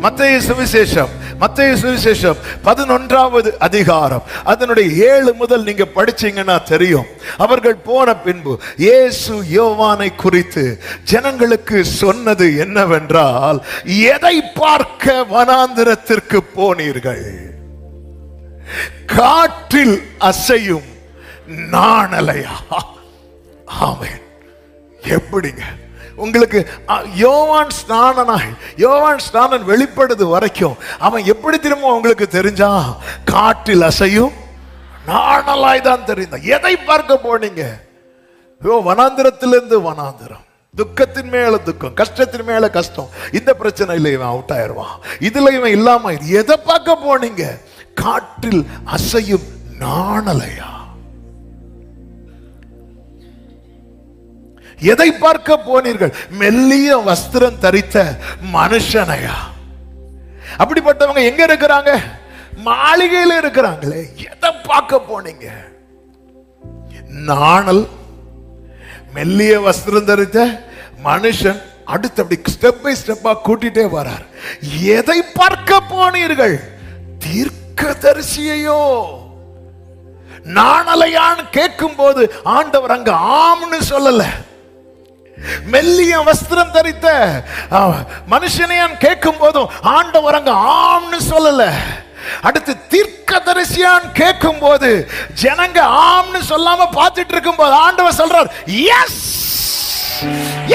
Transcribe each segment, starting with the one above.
மத்தேயு சுவிசேஷம் 11வது அதிகாரம் அதனுடைய 7 முதல் நீங்க படிச்சீங்கன்னா தெரியும். அவர்கள் போன பின்பு இயேசு யோவானை குறித்து ஜனங்களுக்கு சொன்னது என்னவென்றால், எதை பார்க்க வனாந்திரத்திற்கு போனீர்கள்? காற்றில் அசையும் நாணலையா? ஆமென். எப்படிங்க உங்களுக்கு யோவான் ஸ்நானன் வெளிப்படுது வரைக்கும் அவன் எப்படி திரும்ப உங்களுக்கு தெரிஞ்சா? காற்றில் அசையும் நாணலாய் தான் தெரிந்தான். எதை பார்க்க போனீங்க? வனாந்திரத்திலிருந்து வனாந்திரம், துக்கத்தின் மேல துக்கம், கஷ்டத்தின் மேல கஷ்டம். இந்த பிரச்சனையில இவன் அவுட் ஆயிருவான், இதுல இவன் இல்லாம. எதை பார்க்க போனீங்க? காற்றில் அசையும் நாணலையா? எதை பார்க்க போனீர்கள்? மெல்லிய வஸ்திரம் தரித்த மனுஷனையா? அப்படிப்பட்டவங்க எங்க இருக்கிறாங்க? மாளிகையில் இருக்கிறாங்களே. எதை பார்க்க போனீங்க? நாணல், மெல்லிய வஸ்திரம் தரித்த மனுஷன். அடுத்து அப்படி ஸ்டெப் பை ஸ்டெப்பா கூட்டிட்டே வரார். எதை பார்க்க போனீர்கள்? தீர்க்கதரிசியையோ? நாணலையான்னு கேட்கும் போது ஆண்டவர் அங்க ஆம்னு சொல்லல. மெல்லிய வஸ்திரம் தரித்த மனுஷனையான் கேட்கும் போதும் ஆண்டவர் அங்க ஆம்னு சொல்லல. அடுத்து தீர்க்கதரிசியான் கேட்கும் போது ஜனங்க ஆம்னு சொல்லாம பார்த்துட்டு இருக்கும் போது ஆண்டவர் சொல்றார், எஸ்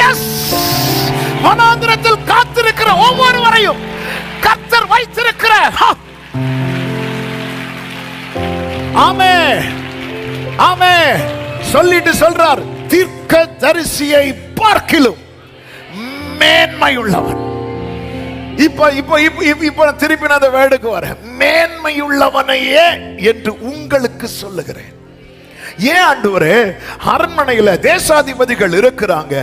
எஸ். வனாந்திரத்தில் காத்திருக்கிற ஒவ்வொருவரையும் கர்த்தர் வைத்திருக்கிற ஆமென் ஆமென் சொல்லிட்டு சொல்றார், தீர்க்கதரிசியை பார்க்கிலும் மேன்மையுள்ளவன். இப்ப திருப்பி நான் வேர்டுக்கு வர, மேன்மையுள்ளவனையே என்று உங்களுக்கு சொல்லுகிறேன். ஏன் ஆண்டவரே? அரண்மனையில தேசாதிபதிகள் இருக்கிறாங்க,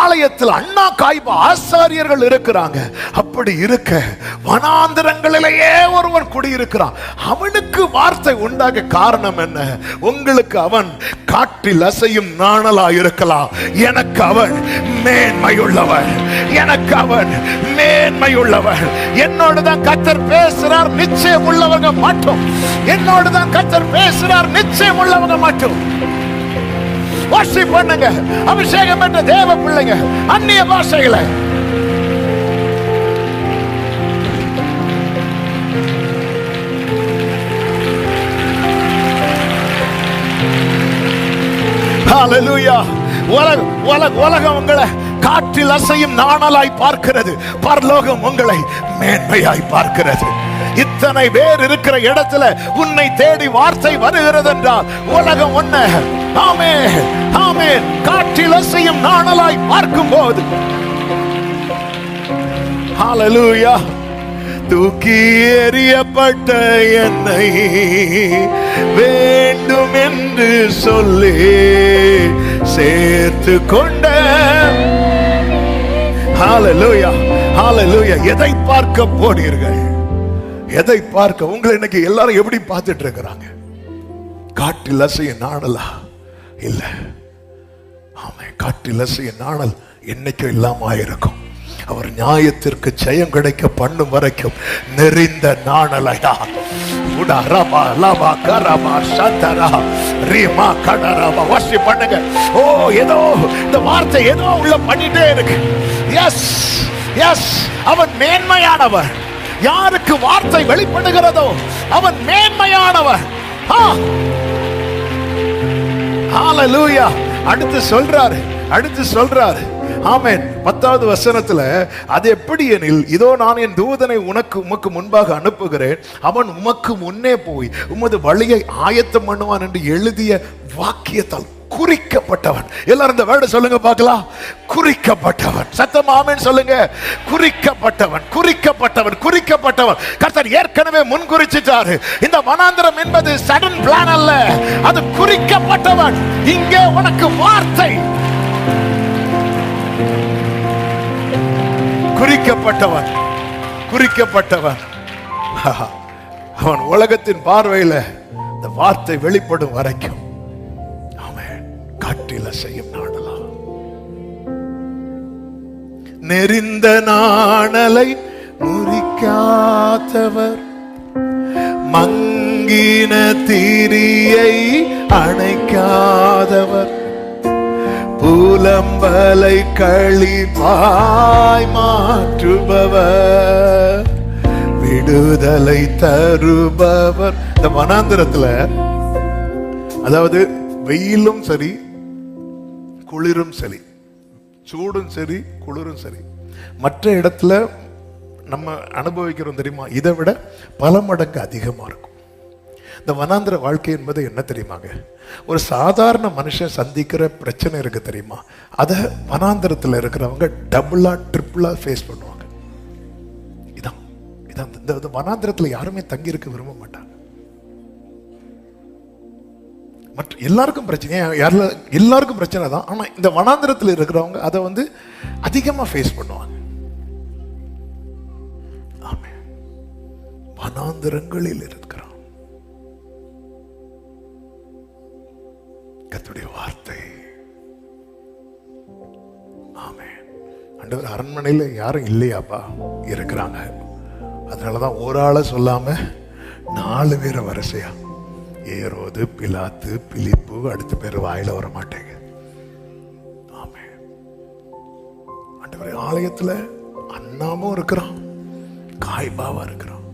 ஆலயத்தில் அண்ணா காய்பா ஆசாரியர்கள் இருக்கிறாங்க. அப்படி இருக்க வனாந்திரங்களிலேயே ஒருவன் குடியிருக்கிறான். அவனுக்கு வார்த்தை உண்டாக காரணம் என்ன? உங்களுக்கு அவன் காற்றில் அசையும் நாணலா இருக்கலாம், எனக்கு அவன் மேன்மையுள்ளவன், எனக்கு அவன் மேன்மையுள்ளவன். என்னோடு தான் கர்த்தர் பேசுறார், நிச்சயம் உள்ளவங்க மாட்டோம். என்னோடு தான் கர்த்தர் பேசுறார், நிச்சயம் உள்ளவங்க மாட்டோம். வர்ஷிப் பண்ணுங்க, அபிஷேகம் பெற்ற தேவ பிள்ளைங்க, அந்நிய பாஷைகளை. ஹalleluya. உலகம் உங்களை காற்றில் அசையும் நாணலாய் பார்க்கிறது, பரலோகம் உங்களை மேன்மையாய் பார்க்கிறது. இத்தனை பேர் இருக்கிற இடத்துல உன்னை தேடி வார்த்தை வருகிறது என்றால் உலகம் உன்னை ஆமென் ஆமென் காற்றில் அசையும் நாணலாய் பார்க்கும் போது ஹalleluya. தூக்கி எறியப்பட்ட என்னை வேண்டும் என்று சொல்லி சேர்த்து கொண்ட ஹalleluya ஹalleluya. எதை பார்க்க போனீர்கள்? எதை பார்க்க? உங்களை இன்னைக்கு எல்லாரும் எப்படி பார்த்துட்டு இருக்கிறாங்க? காற்றில் அசைய நாணலா? இல்ல. ஆமென். காற்றில் அசைய நாணல் என்னைக்கும் இல்லாம இருக்கும். அவர் நியாயத்திற்கு ஜெயம் கிடைக்க பண்ணும் வரைக்கும் நெறிந்த நாணலையா? பண்ணுங்க. ஓ, ஏதோ இந்த வார்த்தை ஏதோ உள்ள பண்ணிட்டே இருக்கு. எஸ் எஸ், அவன் மேன்மையானவர். யாருக்கு வார்த்தை வெளிப்படுகிறதோ அவன் மேன்மையானவர். ஹalleluya. அடுத்து சொல்றாரு ஆமென். 10வது வசனத்துல அது எப்படி எனில், இதோ நான் என் தூதனை உமக்கு முன்பாக அனுப்புகிறேன், அவன் உமக்கு முன்னே போய் உமது வழியை ஆயத்தம் பண்ணுவான் என்று எழுதிய வாக்கியத்தால் குறிக்கப்பட்டவன். எல்லாரும் இந்த வேர்டு சொல்லுங்க பார்க்கலாம். குறிக்கப்பட்டவன். சத்தமா ஆமென் சொல்லுங்க. குறிக்கப்பட்டவன், குறிக்கப்பட்டவன், குறிக்கப்பட்டவன். கர்த்தர் ஏற்கனவே முன்குறிச்சிட்டாரு. இந்த வனாந்திரம் என்பது சடன் பிளான் அல்ல, அது குறிக்கப்பட்டவன். இங்கே உனக்கு வார்த்தை. குறிக்கப்பட்டவன், குறிக்கப்பட்டவன். அவன் உலகத்தின் பார்வையில இந்த வார்த்தை வெளிப்படும் வரைக்கும் ஆமென் காற்றில் அசையும் நாணலா? நெறிந்த நாணலை முறிக்காதவர், மங்கின தீரியை அணைக்காதவர், புலம்பலை களிப்பாய் மாற்றுபவர், விடுதலை தருபவர். இந்த வனாந்திரத்துல, அதாவது வெயிலும் சரி குளிரும் சரி, சூடும் சரி குளிரும் சரி, மற்ற இடத்துல நம்ம அனுபவிக்கிறோம் தெரியுமா, இதை விட பல மடங்கு அதிகமா இருக்கும். இந்த வனாந்திர வாழ்க்கை என்பது என்ன தெரியுமாங்க, ஒரு சாதாரண மனுஷன் சந்திக்கிற பிரச்சனை இருக்கு தெரியுமா, அதை வனாந்திரத்தில் இருக்கிறவங்க டபுளா ட்ரிபிளா ஃபேஸ் பண்ணுவாங்க. இதான் இதான் இந்த வனாந்திரத்தில் யாருமே தங்கி இருக்க விரும்ப மாட்டாங்க. மற்ற எல்லாருக்கும் பிரச்சனை, எல்லாருக்கும் பிரச்சனை தான். ஆனா இந்த வனாந்திரத்தில் இருக்கிறவங்க அதை வந்து அதிகமா ஃபேஸ் பண்ணுவாங்க. ஆமென். வனாந்திரங்களில் இருக்கிறான் கர்த்தருடைய வார்த்தை. ஆமென். ஆண்டவர், அரண்மனையில் யாரும் இல்லையாப்பா? இருக்கிறாங்க. அதனாலதான் ஒரு ஆளை சொல்லாம 4 பேரை வரிசையா, ஏரோது, பிலாத்து, பிலிப்பு, அடுத்த பேர் வாயில வர மாட்டேங்க. ஆமென். ஆண்டவரே, ஆலயத்துல அண்ணாமும் இருக்கிறான், காய்பாவா இருக்கிறான்.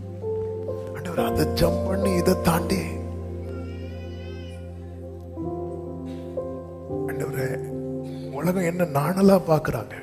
ஆண்டவரே, அதை ஜம்ப் பண்ணி இதை தாண்டி ஆண்டவரே, உலகம் என்ன நாணலா பாக்குறாங்க.